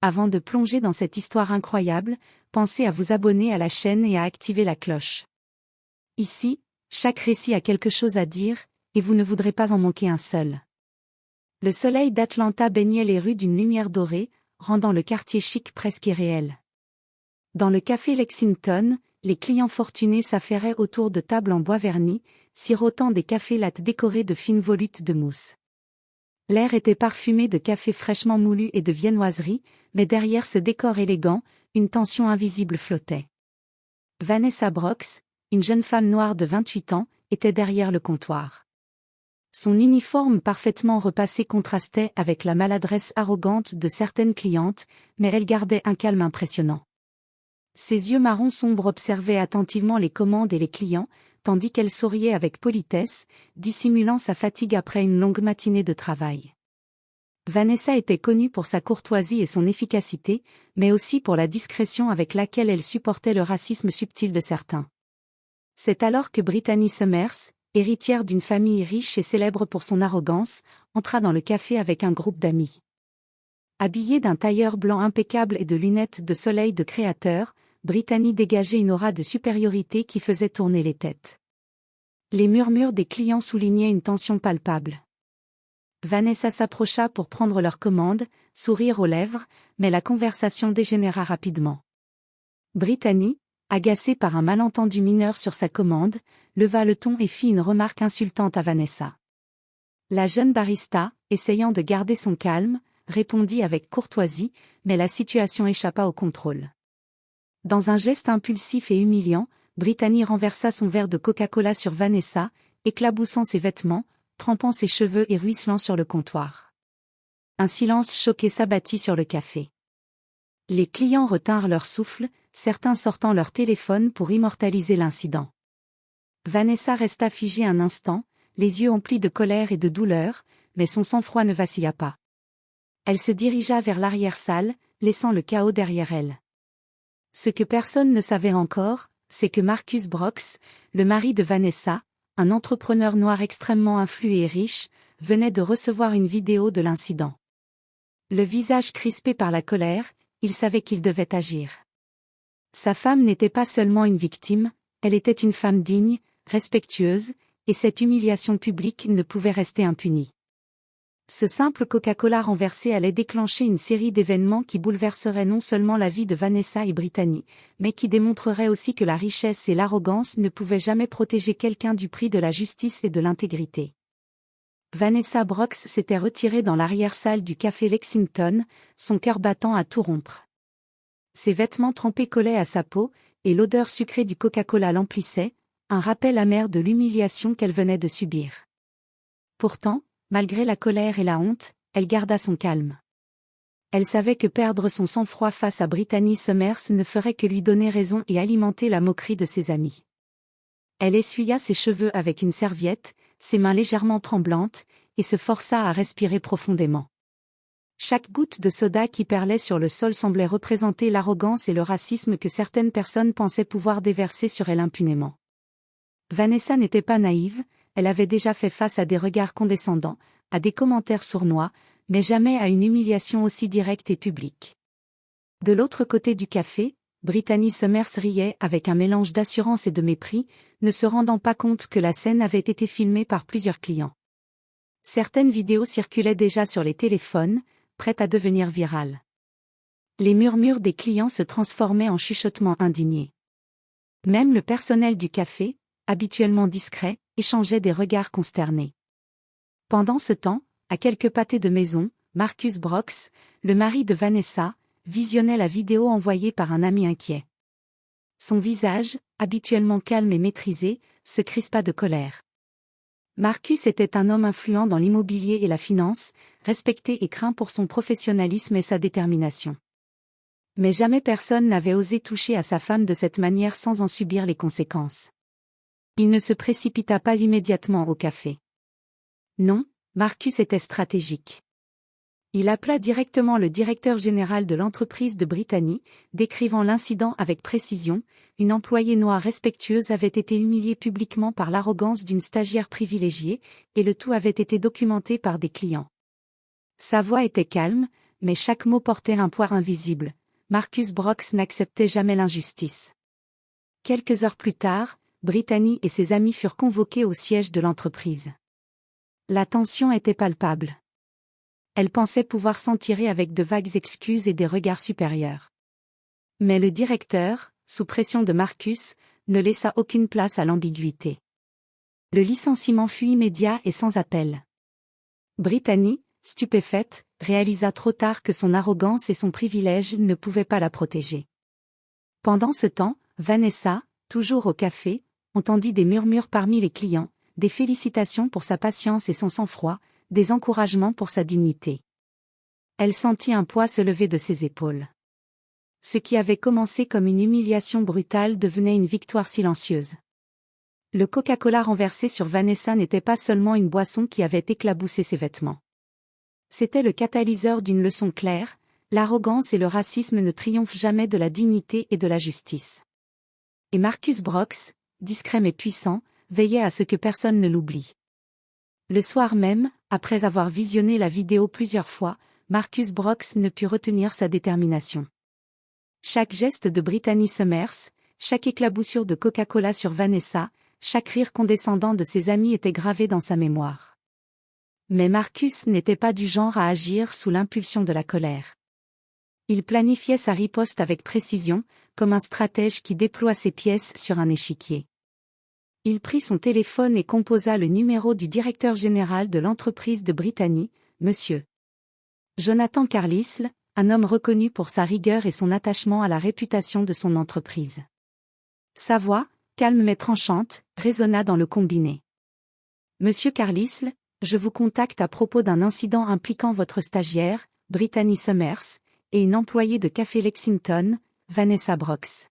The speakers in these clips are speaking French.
Avant de plonger dans cette histoire incroyable, pensez à vous abonner à la chaîne et à activer la cloche. Ici, chaque récit a quelque chose à dire, et vous ne voudrez pas en manquer un seul. Le soleil d'Atlanta baignait les rues d'une lumière dorée, rendant le quartier chic presque irréel. Dans le café Lexington, les clients fortunés s'affairaient autour de tables en bois verni, sirotant des cafés lattes décorés de fines volutes de mousse. L'air était parfumé de café fraîchement moulu et de viennoiseries, mais derrière ce décor élégant, une tension invisible flottait. Vanessa Brox, une jeune femme noire de 28 ans, était derrière le comptoir. Son uniforme parfaitement repassé contrastait avec la maladresse arrogante de certaines clientes, mais elle gardait un calme impressionnant. Ses yeux marrons sombres observaient attentivement les commandes et les clients, tandis qu'elle souriait avec politesse, dissimulant sa fatigue après une longue matinée de travail. Vanessa était connue pour sa courtoisie et son efficacité, mais aussi pour la discrétion avec laquelle elle supportait le racisme subtil de certains. C'est alors que Brittany Summers, héritière d'une famille riche et célèbre pour son arrogance, entra dans le café avec un groupe d'amis. Habillée d'un tailleur blanc impeccable et de lunettes de soleil de créateur, Brittany dégageait une aura de supériorité qui faisait tourner les têtes. Les murmures des clients soulignaient une tension palpable. Vanessa s'approcha pour prendre leur commande, sourire aux lèvres, mais la conversation dégénéra rapidement. Brittany, agacée par un malentendu mineur sur sa commande, leva le ton et fit une remarque insultante à Vanessa. La jeune barista, essayant de garder son calme, répondit avec courtoisie, mais la situation échappa au contrôle. Dans un geste impulsif et humiliant, Brittany renversa son verre de Coca-Cola sur Vanessa, éclaboussant ses vêtements, trempant ses cheveux et ruisselant sur le comptoir. Un silence choqué s'abattit sur le café. Les clients retinrent leur souffle, certains sortant leur téléphone pour immortaliser l'incident. Vanessa resta figée un instant, les yeux emplis de colère et de douleur, mais son sang-froid ne vacilla pas. Elle se dirigea vers l'arrière-salle, laissant le chaos derrière elle. Ce que personne ne savait encore, c'est que Marcus Brox, le mari de Vanessa, un entrepreneur noir extrêmement influent et riche, venait de recevoir une vidéo de l'incident. Le visage crispé par la colère, il savait qu'il devait agir. Sa femme n'était pas seulement une victime, elle était une femme digne, respectueuse, et cette humiliation publique ne pouvait rester impunie. Ce simple Coca-Cola renversé allait déclencher une série d'événements qui bouleverseraient non seulement la vie de Vanessa et Brittany, mais qui démontreraient aussi que la richesse et l'arrogance ne pouvaient jamais protéger quelqu'un du prix de la justice et de l'intégrité. Vanessa Brox s'était retirée dans l'arrière-salle du café Lexington, son cœur battant à tout rompre. Ses vêtements trempés collaient à sa peau, et l'odeur sucrée du Coca-Cola l'emplissait, un rappel amer de l'humiliation qu'elle venait de subir. Pourtant, malgré la colère et la honte, elle garda son calme. Elle savait que perdre son sang-froid face à Brittany Summers ne ferait que lui donner raison et alimenter la moquerie de ses amis. Elle essuya ses cheveux avec une serviette, ses mains légèrement tremblantes, et se força à respirer profondément. Chaque goutte de soda qui perlait sur le sol semblait représenter l'arrogance et le racisme que certaines personnes pensaient pouvoir déverser sur elle impunément. Vanessa n'était pas naïve, elle avait déjà fait face à des regards condescendants, à des commentaires sournois, mais jamais à une humiliation aussi directe et publique. De l'autre côté du café, Brittany Summers riait avec un mélange d'assurance et de mépris, ne se rendant pas compte que la scène avait été filmée par plusieurs clients. Certaines vidéos circulaient déjà sur les téléphones, prêtes à devenir virales. Les murmures des clients se transformaient en chuchotements indignés. Même le personnel du café, habituellement discret, échangeait des regards consternés. Pendant ce temps, à quelques pâtés de maison, Marcus Brox, le mari de Vanessa, visionnait la vidéo envoyée par un ami inquiet. Son visage, habituellement calme et maîtrisé, se crispa de colère. Marcus était un homme influent dans l'immobilier et la finance, respecté et craint pour son professionnalisme et sa détermination. Mais jamais personne n'avait osé toucher à sa femme de cette manière sans en subir les conséquences. Il ne se précipita pas immédiatement au café. Non, Marcus était stratégique. Il appela directement le directeur général de l'entreprise de Brittany, décrivant l'incident avec précision. Une employée noire respectueuse avait été humiliée publiquement par l'arrogance d'une stagiaire privilégiée, et le tout avait été documenté par des clients. Sa voix était calme, mais chaque mot portait un poids invisible. Marcus Brox n'acceptait jamais l'injustice. Quelques heures plus tard, Brittany et ses amis furent convoqués au siège de l'entreprise. La tension était palpable. Elle pensait pouvoir s'en tirer avec de vagues excuses et des regards supérieurs. Mais le directeur, sous pression de Marcus, ne laissa aucune place à l'ambiguïté. Le licenciement fut immédiat et sans appel. Brittany, stupéfaite, réalisa trop tard que son arrogance et son privilège ne pouvaient pas la protéger. Pendant ce temps, Vanessa, toujours au café, entendit des murmures parmi les clients, des félicitations pour sa patience et son sang-froid, des encouragements pour sa dignité. Elle sentit un poids se lever de ses épaules. Ce qui avait commencé comme une humiliation brutale devenait une victoire silencieuse. Le Coca-Cola renversé sur Vanessa n'était pas seulement une boisson qui avait éclaboussé ses vêtements. C'était le catalyseur d'une leçon claire: l'arrogance et le racisme ne triomphent jamais de la dignité et de la justice. Et Marcus Brox, discret mais puissant, veillait à ce que personne ne l'oublie. Le soir même, après avoir visionné la vidéo plusieurs fois, Marcus Brox ne put retenir sa détermination. Chaque geste de Brittany Summers, chaque éclaboussure de Coca-Cola sur Vanessa, chaque rire condescendant de ses amis était gravé dans sa mémoire. Mais Marcus n'était pas du genre à agir sous l'impulsion de la colère. Il planifiait sa riposte avec précision, comme un stratège qui déploie ses pièces sur un échiquier. Il prit son téléphone et composa le numéro du directeur général de l'entreprise de Brittany, Monsieur Jonathan Carlisle, un homme reconnu pour sa rigueur et son attachement à la réputation de son entreprise. Sa voix, calme mais tranchante, résonna dans le combiné. Monsieur Carlisle, je vous contacte à propos d'un incident impliquant votre stagiaire, Brittany Summers, et une employée de Café Lexington, Vanessa Brox.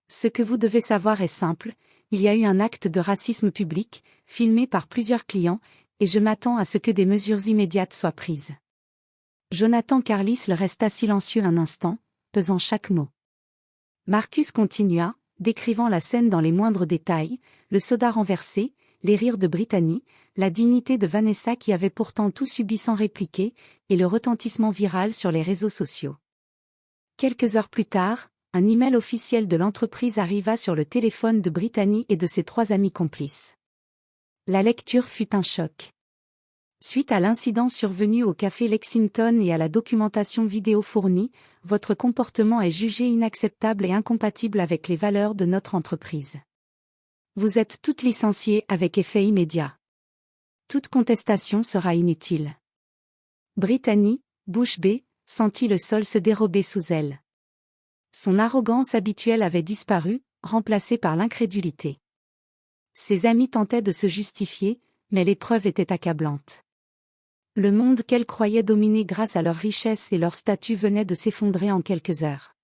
Ce que vous devez savoir est simple: il y a eu un acte de racisme public, filmé par plusieurs clients, et je m'attends à ce que des mesures immédiates soient prises. Jonathan Carlisle resta silencieux un instant, pesant chaque mot. Marcus continua, décrivant la scène dans les moindres détails: le soda renversé, les rires de Brittany, la dignité de Vanessa qui avait pourtant tout subi sans répliquer, et le retentissement viral sur les réseaux sociaux. Quelques heures plus tard, un email officiel de l'entreprise arriva sur le téléphone de Brittany et de ses 3 amis complices. La lecture fut un choc. Suite à l'incident survenu au café Lexington et à la documentation vidéo fournie, votre comportement est jugé inacceptable et incompatible avec les valeurs de notre entreprise. Vous êtes toutes licenciées avec effet immédiat. Toute contestation sera inutile. Brittany, bouche bée, sentit le sol se dérober sous elle. Son arrogance habituelle avait disparu, remplacée par l'incrédulité. Ses amis tentaient de se justifier, mais l'épreuve était accablante. Le monde qu'elle croyait dominer grâce à leur richesse et leur statut venait de s'effondrer en quelques heures.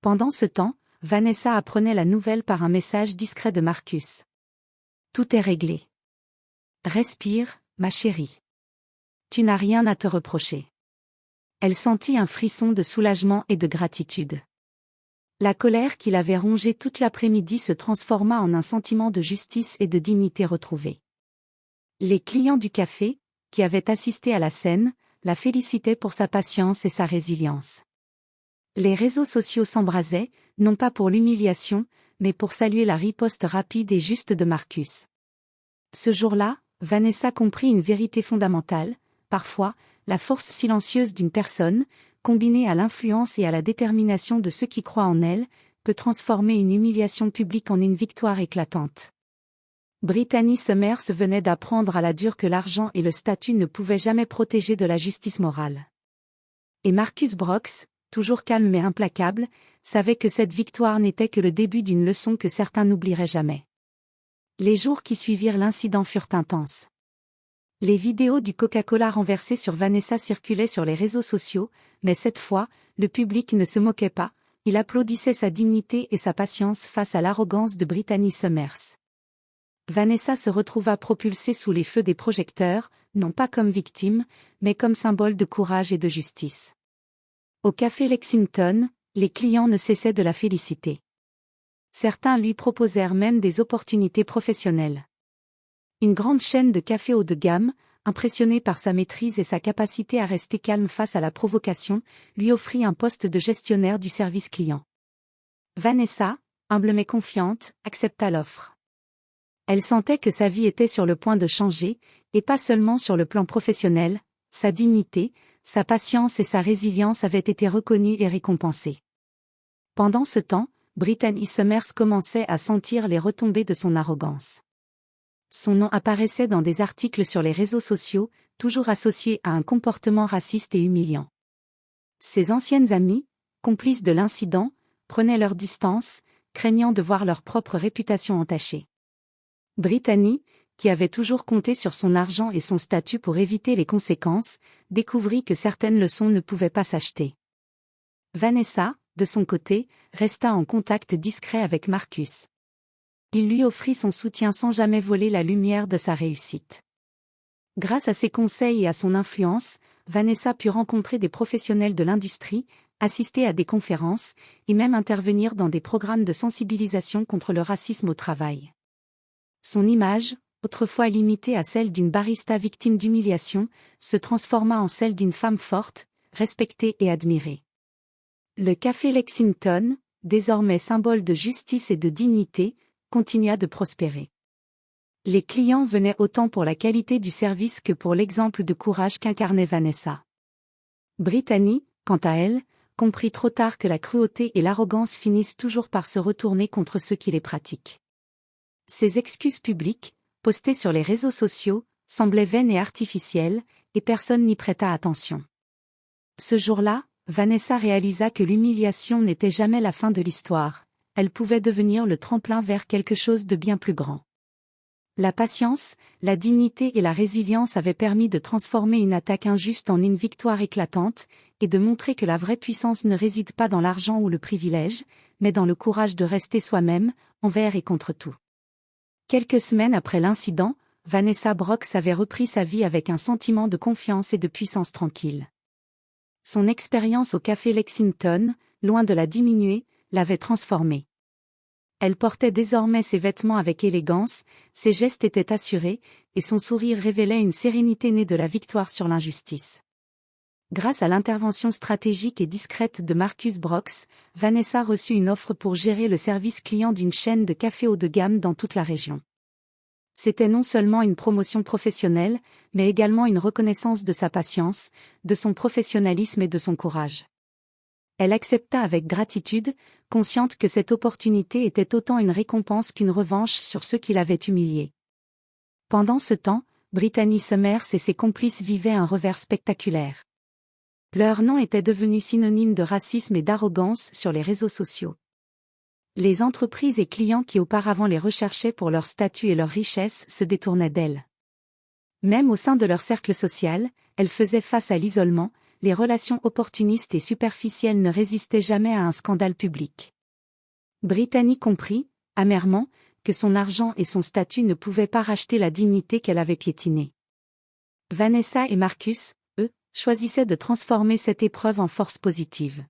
Pendant ce temps, Vanessa apprenait la nouvelle par un message discret de Marcus. Tout est réglé. Respire, ma chérie. Tu n'as rien à te reprocher. Elle sentit un frisson de soulagement et de gratitude. La colère qui l'avait rongée toute l'après-midi se transforma en un sentiment de justice et de dignité retrouvée. Les clients du café, qui avaient assisté à la scène, la félicitaient pour sa patience et sa résilience. Les réseaux sociaux s'embrasaient, non pas pour l'humiliation, mais pour saluer la riposte rapide et juste de Marcus. Ce jour-là, Vanessa comprit une vérité fondamentale: parfois, la force silencieuse d'une personne, combinée à l'influence et à la détermination de ceux qui croient en elle, peut transformer une humiliation publique en une victoire éclatante. Brittany Summers venait d'apprendre à la dure que l'argent et le statut ne pouvaient jamais protéger de la justice morale. Et Marcus Brox, toujours calme mais implacable, savait que cette victoire n'était que le début d'une leçon que certains n'oublieraient jamais. Les jours qui suivirent l'incident furent intenses. Les vidéos du Coca-Cola renversé sur Vanessa circulaient sur les réseaux sociaux, mais cette fois, le public ne se moquait pas, il applaudissait sa dignité et sa patience face à l'arrogance de Brittany Summers. Vanessa se retrouva propulsée sous les feux des projecteurs, non pas comme victime, mais comme symbole de courage et de justice. Au café Lexington, les clients ne cessaient de la féliciter. Certains lui proposèrent même des opportunités professionnelles. Une grande chaîne de café haut de gamme, impressionné par sa maîtrise et sa capacité à rester calme face à la provocation, lui offrit un poste de gestionnaire du service client. Vanessa, humble mais confiante, accepta l'offre. Elle sentait que sa vie était sur le point de changer, et pas seulement sur le plan professionnel, sa dignité, sa patience et sa résilience avaient été reconnues et récompensées. Pendant ce temps, Brittany Summers commençait à sentir les retombées de son arrogance. Son nom apparaissait dans des articles sur les réseaux sociaux, toujours associé à un comportement raciste et humiliant. Ses anciennes amies, complices de l'incident, prenaient leur distance, craignant de voir leur propre réputation entachée. Brittany, qui avait toujours compté sur son argent et son statut pour éviter les conséquences, découvrit que certaines leçons ne pouvaient pas s'acheter. Vanessa, de son côté, resta en contact discret avec Marcus. Il lui offrit son soutien sans jamais voler la lumière de sa réussite. Grâce à ses conseils et à son influence, Vanessa put rencontrer des professionnels de l'industrie, assister à des conférences, et même intervenir dans des programmes de sensibilisation contre le racisme au travail. Son image, autrefois limitée à celle d'une barista victime d'humiliation, se transforma en celle d'une femme forte, respectée et admirée. Le café Lexington, désormais symbole de justice et de dignité, continua de prospérer. Les clients venaient autant pour la qualité du service que pour l'exemple de courage qu'incarnait Vanessa. Brittany, quant à elle, comprit trop tard que la cruauté et l'arrogance finissent toujours par se retourner contre ceux qui les pratiquent. Ses excuses publiques, postées sur les réseaux sociaux, semblaient vaines et artificielles, et personne n'y prêta attention. Ce jour-là, Vanessa réalisa que l'humiliation n'était jamais la fin de l'histoire, elle pouvait devenir le tremplin vers quelque chose de bien plus grand. La patience, la dignité et la résilience avaient permis de transformer une attaque injuste en une victoire éclatante, et de montrer que la vraie puissance ne réside pas dans l'argent ou le privilège, mais dans le courage de rester soi-même, envers et contre tout. Quelques semaines après l'incident, Vanessa Brooks avait repris sa vie avec un sentiment de confiance et de puissance tranquille. Son expérience au café Lexington, loin de la diminuer, l'avait transformée. Elle portait désormais ses vêtements avec élégance, ses gestes étaient assurés, et son sourire révélait une sérénité née de la victoire sur l'injustice. Grâce à l'intervention stratégique et discrète de Marcus Brooks, Vanessa reçut une offre pour gérer le service client d'une chaîne de café haut de gamme dans toute la région. C'était non seulement une promotion professionnelle, mais également une reconnaissance de sa patience, de son professionnalisme et de son courage. Elle accepta avec gratitude, consciente que cette opportunité était autant une récompense qu'une revanche sur ceux qui l'avaient humiliée. Pendant ce temps, Brittany Summers et ses complices vivaient un revers spectaculaire. Leur nom était devenu synonyme de racisme et d'arrogance sur les réseaux sociaux. Les entreprises et clients qui auparavant les recherchaient pour leur statut et leur richesse se détournaient d'elles. Même au sein de leur cercle social, elles faisaient face à l'isolement, les relations opportunistes et superficielles ne résistaient jamais à un scandale public. Brittany comprit, amèrement, que son argent et son statut ne pouvaient pas racheter la dignité qu'elle avait piétinée. Vanessa et Marcus, eux, choisissaient de transformer cette épreuve en force positive.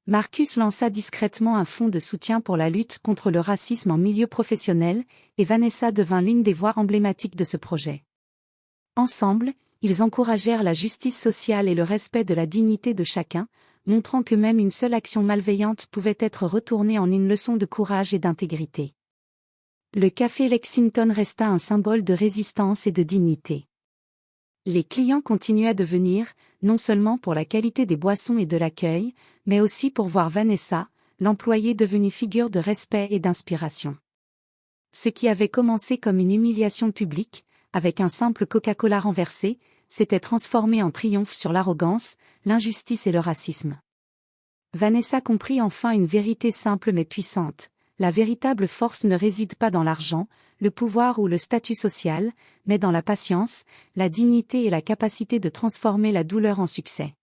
Marcus lança discrètement un fonds de soutien pour la lutte contre le racisme en milieu professionnel, et Vanessa devint l'une des voix emblématiques de ce projet. Ensemble, ils encouragèrent la justice sociale et le respect de la dignité de chacun, montrant que même une seule action malveillante pouvait être retournée en une leçon de courage et d'intégrité. Le café Lexington resta un symbole de résistance et de dignité. Les clients continuaient de venir, non seulement pour la qualité des boissons et de l'accueil, mais aussi pour voir Vanessa, l'employée devenue figure de respect et d'inspiration. Ce qui avait commencé comme une humiliation publique, avec un simple Coca-Cola renversé, s'était transformé en triomphe sur l'arrogance, l'injustice et le racisme. Vanessa comprit enfin une vérité simple mais puissante. La véritable force ne réside pas dans l'argent, le pouvoir ou le statut social, mais dans la patience, la dignité et la capacité de transformer la douleur en succès.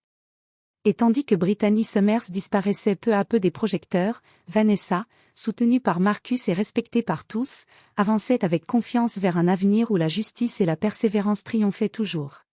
Et tandis que Brittany Summers disparaissait peu à peu des projecteurs, Vanessa, soutenue par Marcus et respectée par tous, avançait avec confiance vers un avenir où la justice et la persévérance triomphaient toujours.